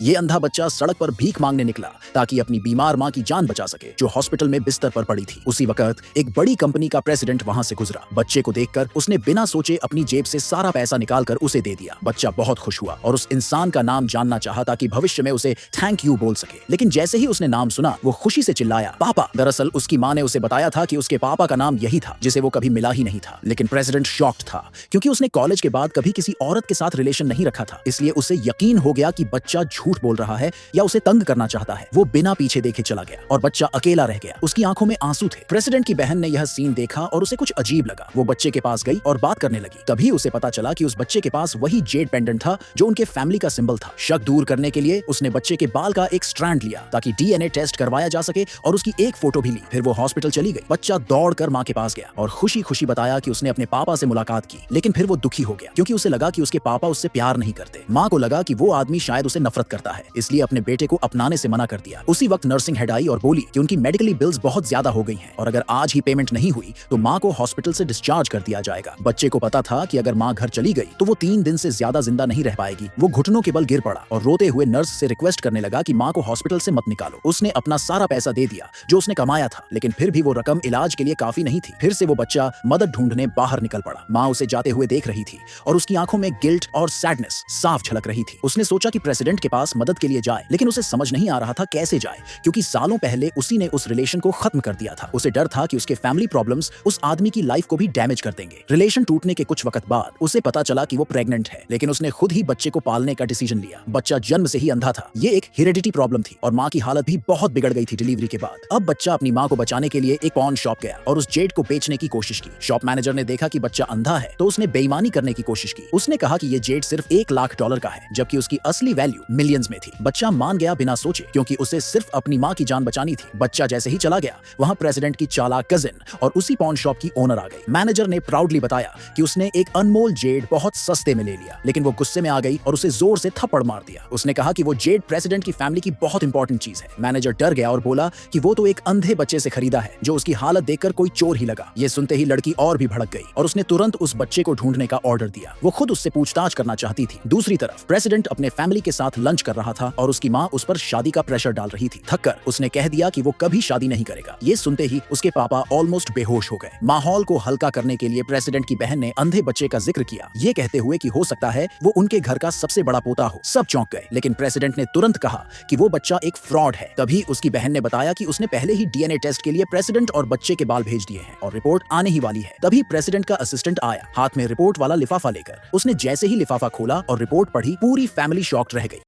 ये अंधा बच्चा सड़क पर भीख मांगने निकला ताकि अपनी बीमार मां की जान बचा सके, जो हॉस्पिटल में बिस्तर पर पड़ी थी। उसी वक्त एक बड़ी कंपनी का प्रेसिडेंट वहां से गुजरा। बच्चे को देखकर उसने बिना सोचे अपनी जेब से सारा पैसा निकालकर उसे दे दिया। बच्चा बहुत खुश हुआ और उस इंसान का नाम जानना चाहा ताकि भविष्य में उसे थैंक यू बोल सके। लेकिन जैसे ही उसने नाम सुना, वो खुशी से चिल्लाया, पापा। दरअसल उसकी मां ने उसे बताया था कि उसके पापा का नाम यही था, जिसे वो कभी मिला ही नहीं था। लेकिन प्रेसिडेंट शॉक्ड था, क्योंकि उसने कॉलेज के बाद कभी किसी औरत के साथ रिलेशन नहीं रखा था। इसलिए उसे यकीन हो गया कि बच्चा झूठ बोल रहा है या उसे तंग करना चाहता है। वो बिना पीछे देखे चला गया और बच्चा अकेला रह गया। उसकी आंखों में आंसू थे। प्रेसिडेंट की बहन ने यह सीन देखा और उसे कुछ अजीब लगा। वो बच्चे के पास गई और बात करने लगी। तभी उसे पता चला कि उस बच्चे के पास वही जेड पेंडेंट था जो उनके फैमिली का सिंबल था। शक दूर करने के लिए उसने बच्चे के बाल का एक स्ट्रैंड लिया ताकि डीएनए टेस्ट करवाया जा सके और उसकी एक फोटो भी ली। फिर वो हॉस्पिटल चली गई। बच्चा दौड़कर मां के पास गया और खुशी खुशी बताया कि उसने अपने पापा से मुलाकात की। लेकिन फिर वो दुखी हो गया, क्योंकि उसे लगा कि उसके पापा उससे प्यार नहीं करते। मां को लगा कि वो आदमी शायद उसे नफरत करता है, इसलिए अपने बेटे को अपनाने से मना कर दिया। उसी वक्त नर्सिंग हेड आई और बोली कि उनकी मेडिकली बिल्स बहुत ज्यादा हो गई हैं और अगर आज ही पेमेंट नहीं हुई तो मां को हॉस्पिटल से डिस्चार्ज कर दिया जाएगा। बच्चे को पता था कि अगर मां घर चली गई तो वो 3 दिन से ज्यादा जिंदा नहीं रह पाएगी। वो घुटनों के बल गिर पड़ा और रोते हुए नर्स से रिक्वेस्ट करने लगा कि मां को हॉस्पिटल से मत निकालो। उसने अपना सारा पैसा दे दिया जो उसने कमाया था, लेकिन फिर भी वो रकम इलाज के लिए काफी नहीं थी। फिर से वो बच्चा मदद ढूंढने बाहर निकल पड़ा। मां उसे जाते हुए देख रही थी और उसकी आंखों में गिल्ट और सैडनेस साफ झलक रही थी। उसने सोचा कि प्रेसिडेंट के पास मदद के लिए जाए, लेकिन उसे समझ नहीं आ रहा था कैसे जाए, क्योंकि सालों पहले उसी ने उस रिलेशन को खत्म कर दिया था। उसे डर था कि उसके फैमिली प्रॉब्लम्स उस आदमी की लाइफ को भी डैमेज कर देंगे। रिलेशन टूटने के कुछ वक्त बाद उसे पता चला कि वो प्रेग्नेंट है, लेकिन उसने खुद ही बच्चे को पालने का डिसीजन लिया। बच्चा जन्म से ही अंधा था। ये एक हेरिडिटी प्रॉब्लम थी और मां की हालत भी बहुत बिगड़ गई थी डिलीवरी के बाद। अब बच्चा अपनी मां को बचाने के लिए एक पॉन शॉप गया और उस जेड को बेचने की कोशिश की। शॉप मैनेजर ने देखा कि बच्चा अंधा है तो उसने बेईमानी करने की कोशिश की। उसने कहा कि ये जेड सिर्फ $1 लाख का है, जबकि उसकी असली वैल्यू मिलियंस में थी। बच्चा मान गया बिना सोचे, क्योंकि उसे सिर्फ अपनी मां की जान बचानी थी। बच्चा जैसे ही चला गया, वहां प्रेसिडेंट की चालाक कजिन और उसी पॉन शॉप की ओनर आ गई। मैनेजर ने प्राउडली बताया कि उसने एक अनमोल जेड बहुत सस्ते में ले लिया, लेकिन वो गुस्से में आ गई और उसे जोर से थप्पड़ मार दिया। उसने कहा कि वो जेड प्रेसिडेंट की फैमिली की बहुत इंपॉर्टेंट चीज है। मैनेजर डर गया और बोला कि वो तो एक अंधे बच्चे से खरीदा है जो उसकी हालत देखकर कोई चोर ही लगा। ये सुनते ही लड़की और भी भड़क गई और उसने तुरंत उस बच्चे को ढूंढने का ऑर्डर दिया। वो खुद उससे पूछताछ करना चाहती थी। दूसरी तरफ प्रेसिडेंट अपने फैमिली के साथ लंच कर रहा था और उसकी मां उस पर शादी का प्रेशर डाल रही थी। थककर उसने कह दिया कि वो कभी शादी नहीं करेगा। ये सुनते ही उसके पापा ऑलमोस्ट बेहोश हो गए। माहौल को हल्का करने के लिए प्रेसिडेंट की बहन ने अंधे बच्चे का जिक्र किया, ये कहते हुए कि हो सकता है वो उनके घर का सबसे बड़ा पोता हो। सब चौंक गए, लेकिन प्रेसिडेंट ने तुरंत कहा कि वो बच्चा एक फ्रॉड है। तभी उसकी बहन ने बताया कि उसने पहले ही डीएनए टेस्ट के लिए प्रेसिडेंट और बच्चे के बाल भेज दिए हैं और रिपोर्ट आने ही वाली है। तभी प्रेसिडेंट का असिस्टेंट आया, हाथ में रिपोर्ट वाला लिफाफा लेकर। उसने जैसे ही लिफाफा खोला और रिपोर्ट पढ़ी, पूरी फैमिली शॉक्ड रह गई।